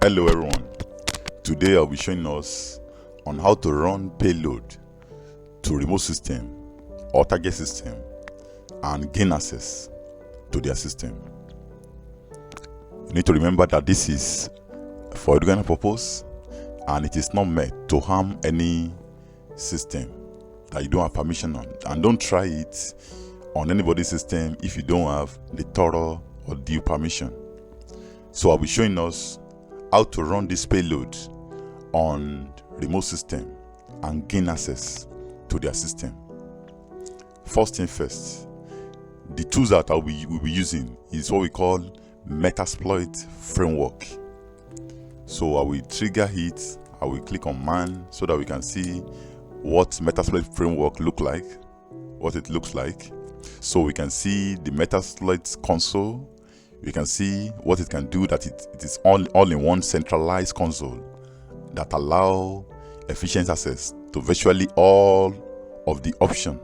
Hello everyone, today I'll be showing us on how to run payload to remote system or target system and gain access to their system. You need to remember that this is for educational purpose and it is not meant to harm any system that you don't have permission on, and don't try it on anybody's system if you don't have the thorough or due permission. So I'll be showing us how to run this payload on remote system and gain access to their system. First thing first, the tools that we'll be using is what we call Metasploit framework. So I will trigger it, I will click on man so that we can see what Metasploit framework what it looks like. So we can see the Metasploit console. We can see what it can do, that it is all in one centralized console that allow efficient access to virtually all of the options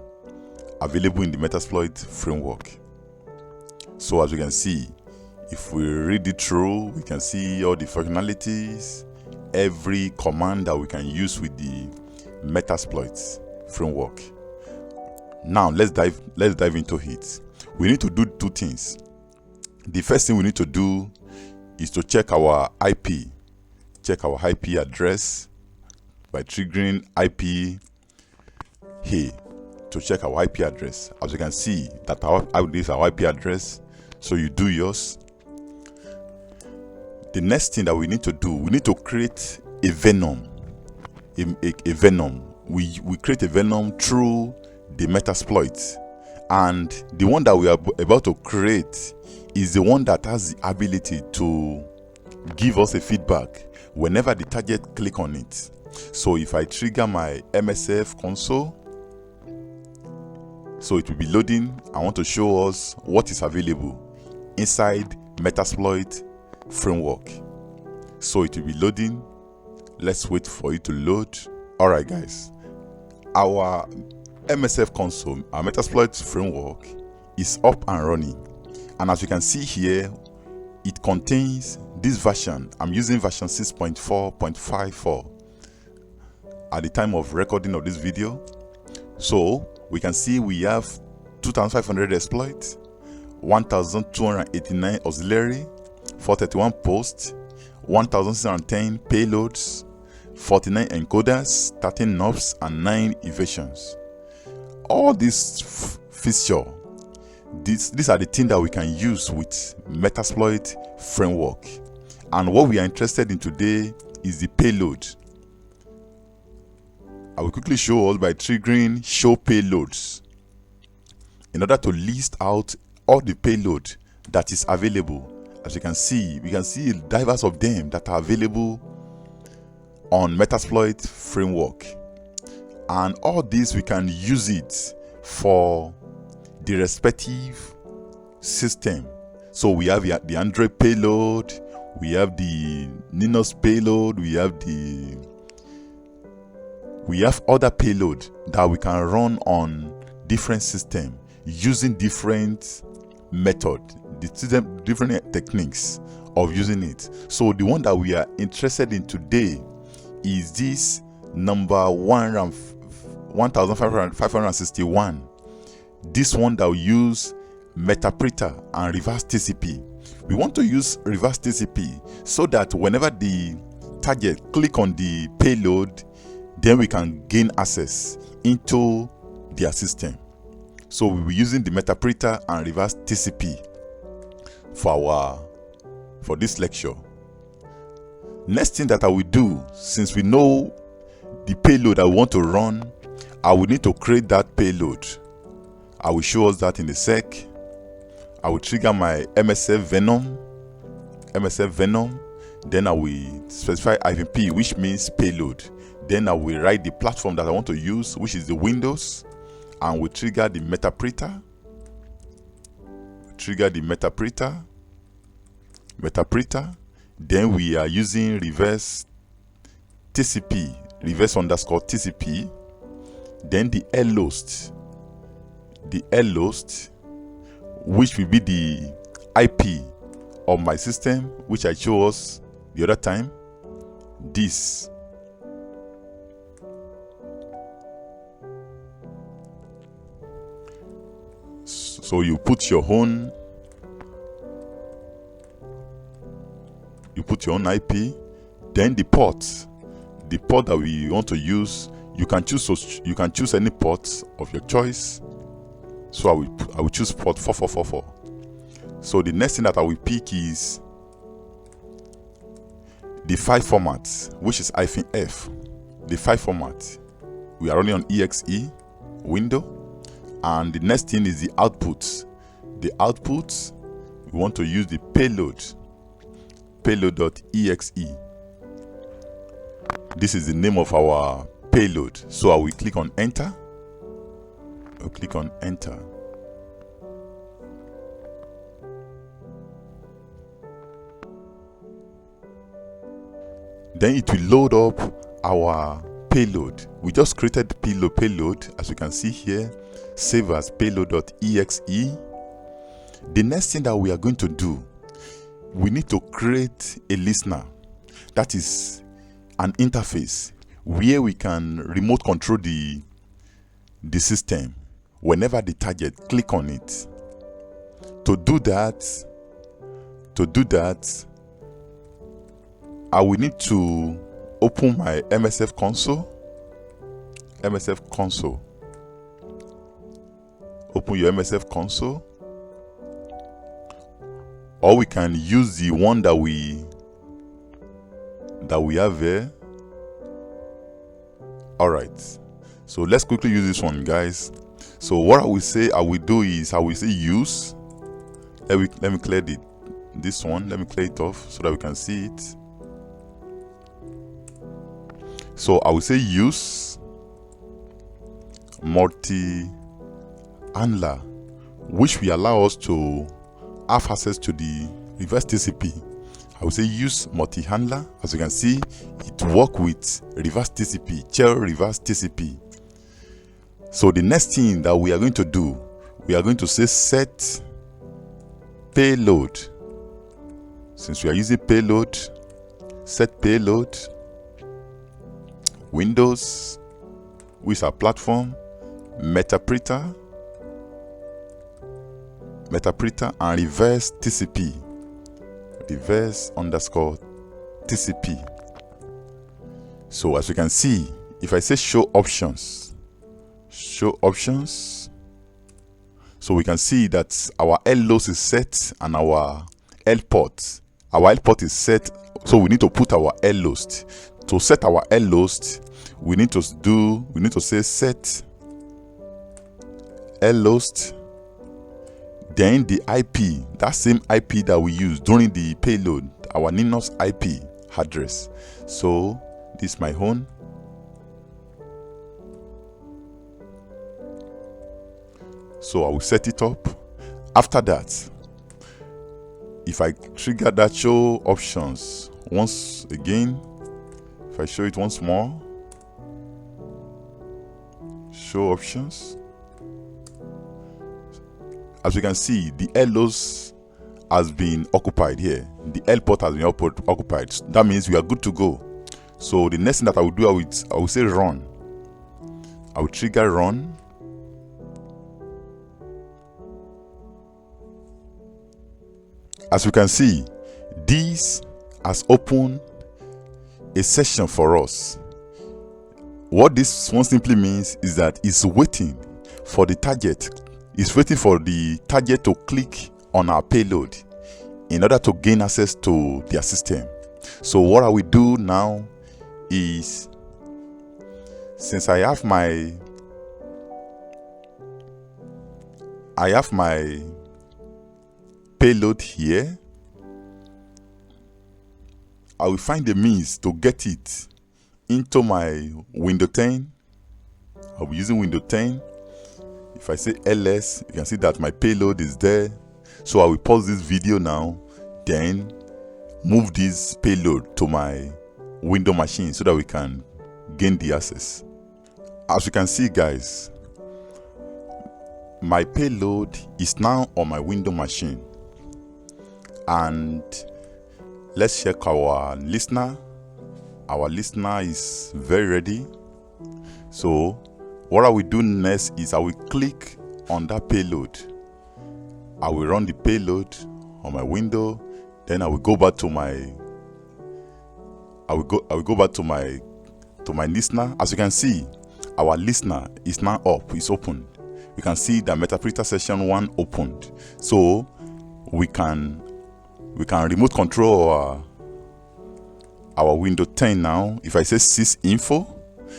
available in the Metasploit framework. So as you can see, if we read it through, we can see all the functionalities, every command that we can use with the Metasploit framework. Now let's dive into it. We need to do two things. The first thing we need to do is to check our IP address by triggering IP here to check our IP address. As you can see that this is our IP address, so you do yours. The next thing that we need to do, we need to create a venom. A venom. We create a venom through the Metasploit, and the one that we are about to create is the one that has the ability to give us a feedback whenever the target click on it. So if I trigger my MSF console, so it will be loading. I want to show us what is available inside Metasploit framework. So it will be loading. Let's wait for it to load. Alright guys, our MSF console, our Metasploit framework is up and running. And as you can see here, it contains this version. I'm using version 6.4.54 at the time of recording of this video. So we can see we have 2,500 exploits, 1,289 auxiliary, 431 posts, 1,610 payloads, 49 encoders, 13 knobs, and 9 evasions. All these features, these are the things that we can use with Metasploit framework. And what we are interested in today is the payload. I will quickly show us by triggering show payloads in order to list out all the payload that is available. As you can see, we can see diverse of them that are available on Metasploit framework. And all this, we can use it for the respective system. So we have the Android payload, we have the Linux payload, we have other payload that we can run on different systems using different method, different techniques of using it. So the one that we are interested in today is this number 1561. This one that will use Metapreter and reverse TCP. We want to use reverse TCP so that whenever the target click on the payload, then we can gain access into their system. So we'll be using the Metapreter and reverse TCP for this lecture. Next thing that I will do, since we know the payload I want to run, I will need to create that payload. I will show us that in a sec. I will trigger my MSF Venom. Then I will specify IVP, which means payload. Then I will write the platform that I want to use, which is the Windows, and we trigger the Metapreter. Then we are using reverse TCP, reverse_TCP. Then the LHost, which will be the IP of my system, which I chose the other time, this. So you put your own IP, then the port that we want to use, you can choose any port of your choice. So I will choose port 4444. So the next thing that I will pick is the file format, which is -F. The file format, we are running on exe window. And the next thing is the output. The output, we want to use the payload.exe. This is the name of our payload. So I will click on enter. I'll click on enter. Then it will load up our payload. We just created payload, as you can see here. Save as payload.exe. The next thing that we are going to do, we need to create a listener. That is an interface where we can remote control the system whenever the target click on it. To do that, I will need to open my MSF console. Open your MSF console, or we can use the one that we have there. All right, so let's quickly use this one, guys. So what I will do is I will say use. Let me clear this one. Let me clear it off so that we can see it. So I will say use multi-handler, which will allow us to have access to the reverse TCP. I will say use multi-handler. As you can see, it works with reverse TCP, shell reverse TCP. So the next thing that we are going to do, we are going to say set payload. Since we are using payload, set payload Windows, which is our platform, Metapreter and reverse TCP, reverse_TCP. So as you can see, if I say show options, so we can see that our LLOS is set and our L port is set. So we need to put our LLOS. To set our LLOS, we need to say set LLOS, then the IP, that same IP that we used during the payload, our Linux IP address. So this is my own. So I will set it up. After that, if I trigger that show options once again, if I show it once more, show options, as you can see, the LLOS has been occupied here. The L port has been occupied. That means we are good to go. So the next thing that I will do, I will say run. I will trigger run. As you can see, this has opened a session for us. What this one simply means is that it's waiting for the target. It's waiting for the target to click on our payload in order to gain access to their system. So what I will do now is, since I have my payload here, I will find the means to get it into my Windows 10. I'll be using Windows 10. If I say ls, you can see that my payload is there. So I will pause this video now, then move this payload to my Windows machine so that we can gain the access. As you can see, guys, my payload is now on my Windows machine. And Let's check our listener. Our listener is very ready. So what I will do next is I will click on that payload. I will run the payload on my window. Then I will go back to my listener. As you can see, our listener is now up, it's open. You can see that MetaPrinter session 1 opened. So we can remote control our window 10 now. If I say sysinfo,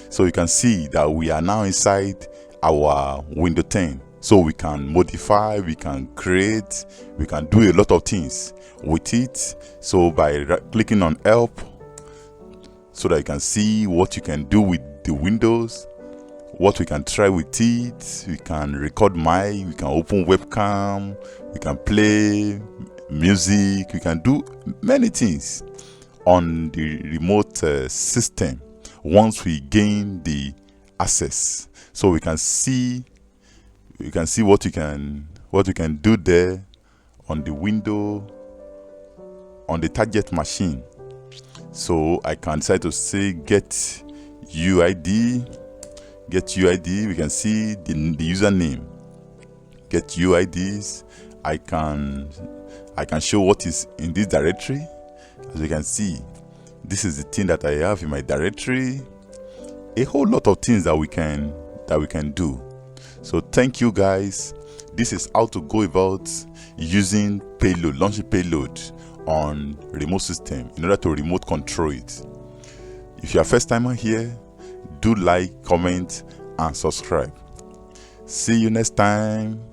so you can see that we are now inside our window 10. So we can modify, we can create, we can do a lot of things with it. So by clicking on help, so that you can see what you can do with the windows, what we can try with it. We can record mic, we can open webcam, we can play music, we can do many things on the remote system once we gain the access. So we can see what we can do there on the window, on the target machine. So I can decide to say get UID. We can see the username. Get UIDs. I can show what is in this directory. As you can see, this is the thing that I have in my directory. A whole lot of things that we can do. So thank you guys. This is how to go about using payload, launching payload on remote system in order to remote control it. If you are first timer here, do like, comment and subscribe. See you next time.